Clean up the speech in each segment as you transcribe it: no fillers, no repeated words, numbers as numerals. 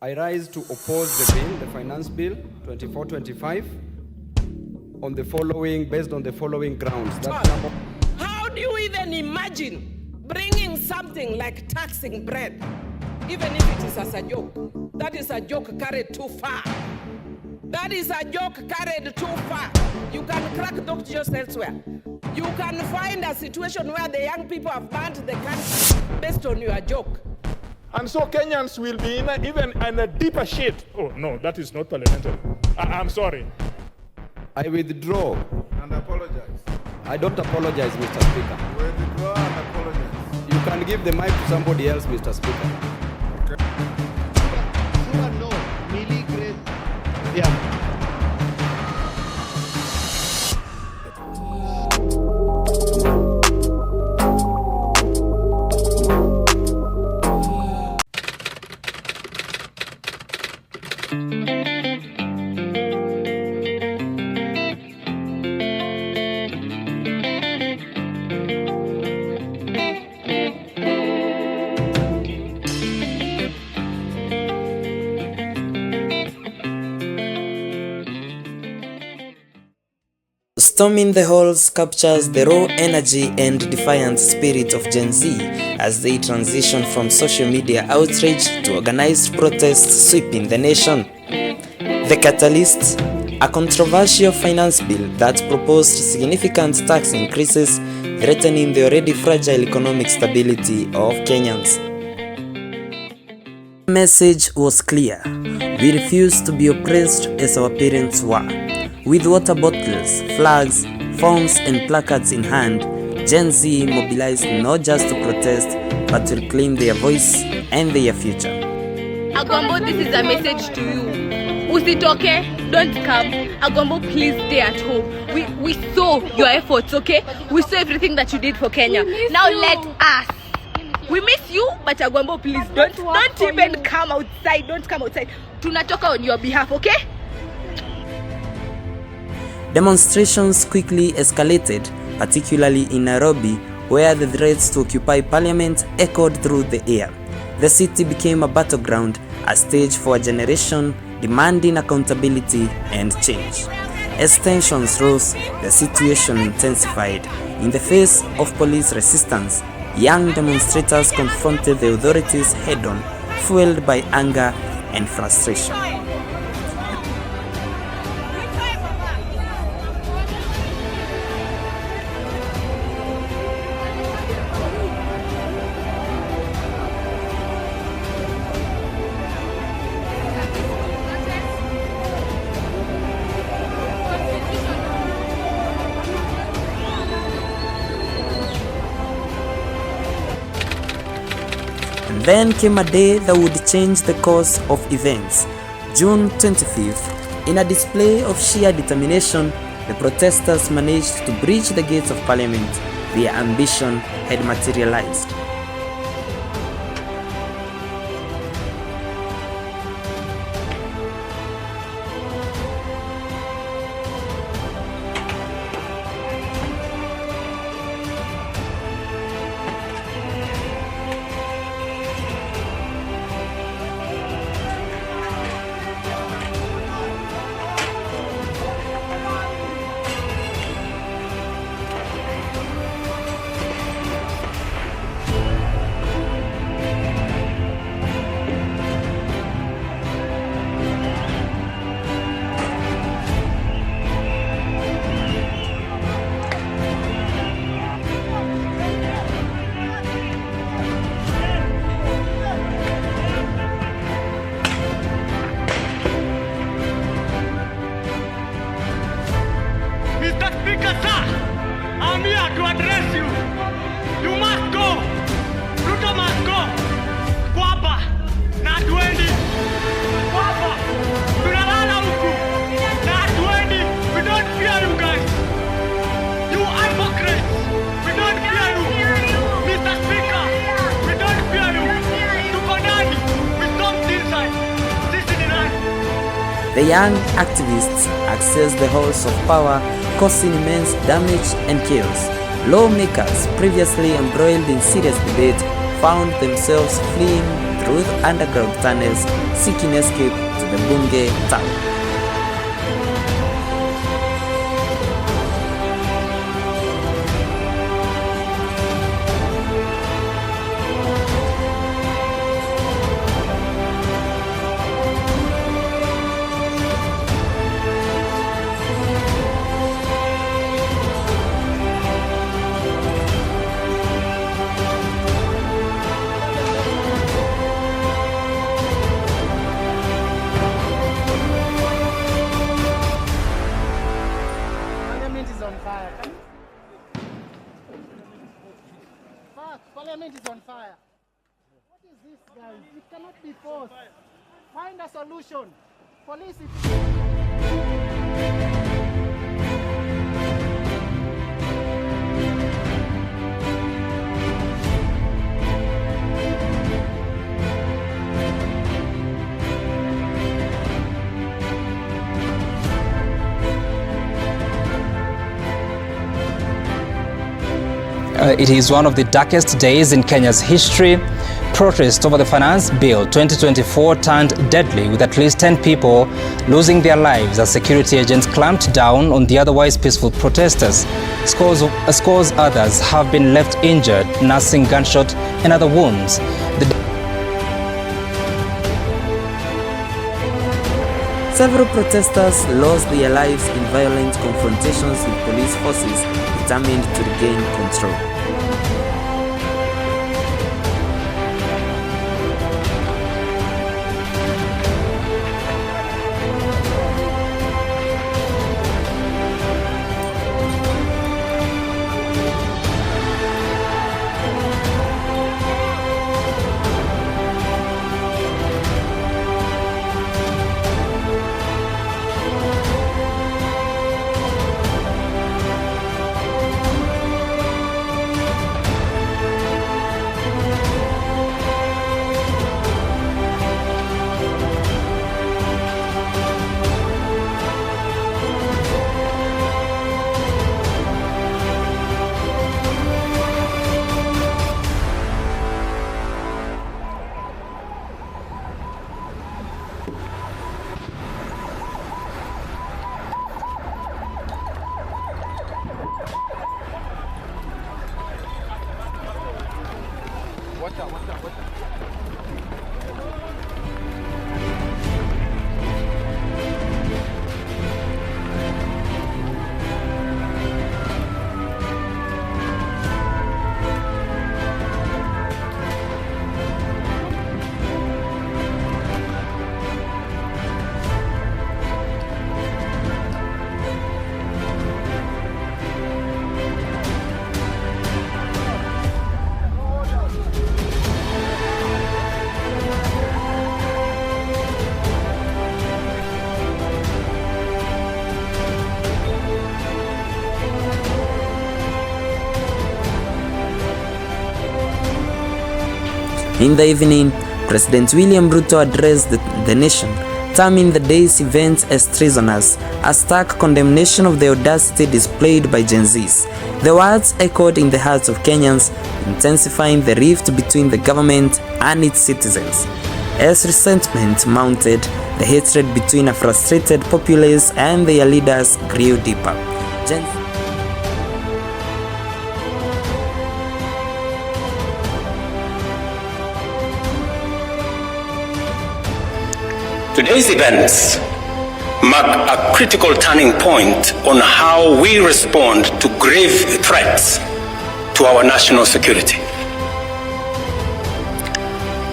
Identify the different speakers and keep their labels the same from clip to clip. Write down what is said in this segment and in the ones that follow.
Speaker 1: I rise to oppose the bill, the Finance Bill 24-25, based on the following grounds.
Speaker 2: How do you even imagine bringing something like taxing bread, even if it is as a joke? That is a joke carried too far. That is a joke carried too far. You can crack doctors elsewhere. You can find a situation where the young people have burned the country based on your joke.
Speaker 3: And so Kenyans will be even in a deeper shit. Oh, no, that is not parliamentary. I'm sorry.
Speaker 1: I withdraw.
Speaker 4: And apologize.
Speaker 1: I don't apologize, Mr. Speaker.
Speaker 4: Withdraw and apologize.
Speaker 1: You can give the mic to somebody else, Mr. Speaker.
Speaker 4: Okay.
Speaker 5: No, Millie Grace. Yeah.
Speaker 6: Storming the halls captures the raw energy and defiant spirit of Gen Z as they transition from social media outrage to organized protests sweeping the nation. The catalyst, a controversial finance bill that proposed significant tax increases threatening the already fragile economic stability of Kenyans. The message was clear: we refuse to be oppressed as our parents were. With water bottles, flags, phones and placards in hand, Gen Z mobilized not just to protest, but to reclaim their voice and their future.
Speaker 7: Agombo, this is a message to you. Usitoke, don't come. Agombo, please stay at home. We saw your efforts, okay? We saw everything that you did for Kenya. Now let us. We miss you, but Agombo, please don't even come outside. Don't come outside. Tunatoka on your behalf, okay?
Speaker 6: Demonstrations quickly escalated, particularly in Nairobi, where the threats to occupy parliament echoed through the air. The city became a battleground, a stage for a generation demanding accountability and change. As tensions rose, the situation intensified. In the face of police resistance, young demonstrators confronted the authorities head-on, fueled by anger and frustration. Then came a day that would change the course of events. June 25th, in a display of sheer determination, the protesters managed to breach the gates of parliament. Their ambition had materialized.
Speaker 8: Mr. Speaker, sir, I'm here to address you. You must go. Ruto must go. Kwapa, na hatuendi. Kwapa, tunalala huku. Na hatuendi. We don't fear you guys. You hypocrites. We don't fear you. Mr. Speaker, we don't fear you. Tuko ndani. We stomped inside. Sisi ni nani?
Speaker 6: The young activists accessed the halls of power, causing immense damage and chaos. Lawmakers previously embroiled in serious debate found themselves fleeing through underground tunnels, seeking escape to the Bunge town.
Speaker 5: Parliament is on fire. Fuck, Parliament is on fire. What is this, guys? It cannot be forced. Find a solution. Police it.
Speaker 9: It is one of the darkest days in Kenya's history. Protest over the Finance Bill 2024 turned deadly, with at least 10 people losing their lives as security agents clamped down on the otherwise peaceful protesters. Scores others have been left injured, nursing gunshot and other wounds.
Speaker 6: Several protesters lost their lives in violent confrontations with police forces determined to regain control. In the evening, President William Ruto addressed the nation, terming the day's events as treasonous, a stark condemnation of the audacity displayed by Gen Zs. The words echoed in the hearts of Kenyans, intensifying the rift between the government and its citizens. As resentment mounted, the hatred between a frustrated populace and their leaders grew deeper.
Speaker 10: Today's events mark a critical turning point on how we respond to grave threats to our national security.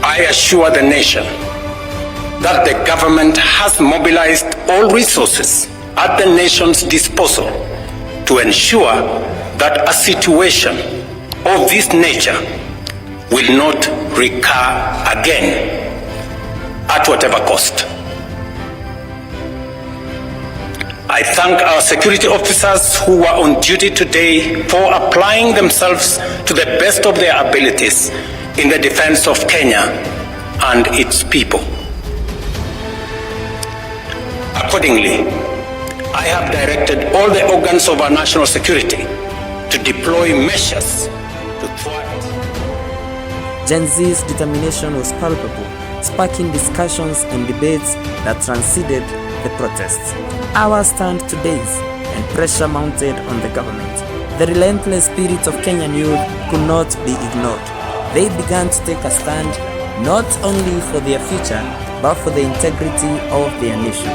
Speaker 10: I assure the nation that the government has mobilized all resources at the nation's disposal to ensure that a situation of this nature will not recur again at whatever cost. I thank our security officers who were on duty today for applying themselves to the best of their abilities in the defense of Kenya and its people. Accordingly, I have directed all the organs of our national security to deploy measures to thwart
Speaker 6: Gen Z's determination was palpable, sparking discussions and debates that transcended the protests. Hours turned to days, and pressure mounted on the government. The relentless spirit of Kenyan youth could not be ignored. They began to take a stand, not only for their future, but for the integrity of their nation.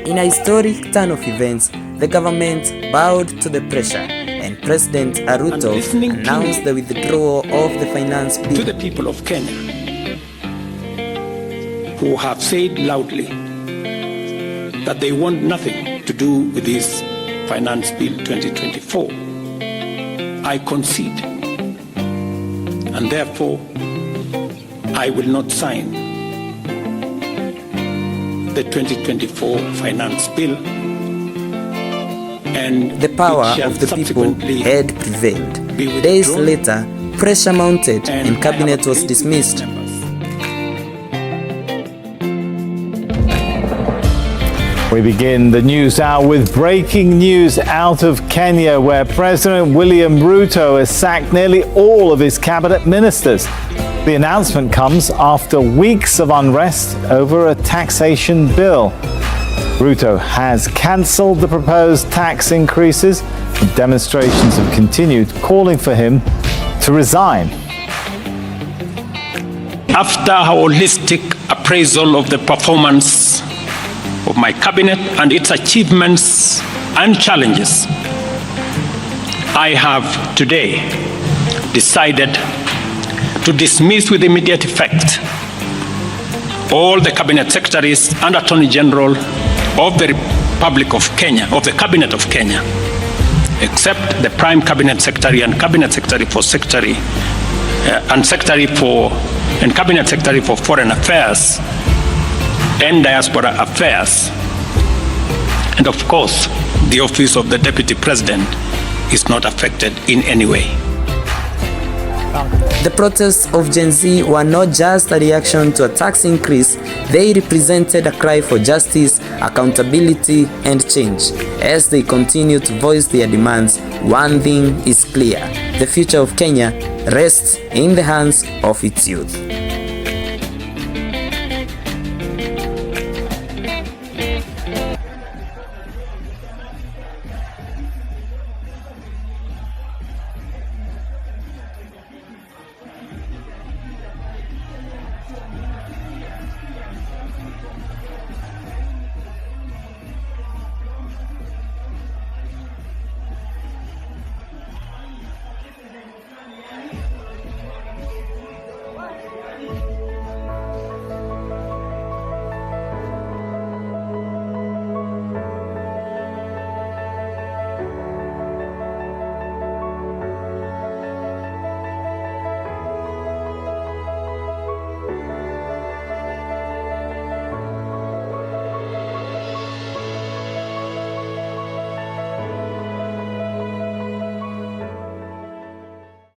Speaker 6: In a historic turn of events, the government bowed to the pressure, and President Ruto announced the withdrawal of the finance bill.
Speaker 10: To the people of Kenya, who have said loudly that they want nothing to do with this Finance Bill 2024, I concede, and therefore I will not sign the 2024 Finance Bill. And
Speaker 6: the power of the people had prevailed. Days later, pressure mounted and cabinet was dismissed.
Speaker 11: We begin the news hour with breaking news out of Kenya, where President William Ruto has sacked nearly all of his cabinet ministers. The announcement comes after weeks of unrest over a taxation bill. Ruto has cancelled the proposed tax increases, and demonstrations have continued, calling for him to resign.
Speaker 10: After a holistic appraisal of the performance of my cabinet and its achievements and challenges, I have today decided to dismiss with immediate effect all the cabinet secretaries and Attorney General of the Republic of Kenya, of the Cabinet of Kenya, except the Prime Cabinet Secretary and Cabinet Secretary for and Cabinet Secretary for Foreign Affairs and Diaspora Affairs. And of course, the office of the Deputy President is not affected in any way.
Speaker 6: The protests of Gen Z were not just a reaction to a tax increase, they represented a cry for justice, accountability, and change. As they continue to voice their demands, one thing is clear: the future of Kenya rests in the hands of its youth.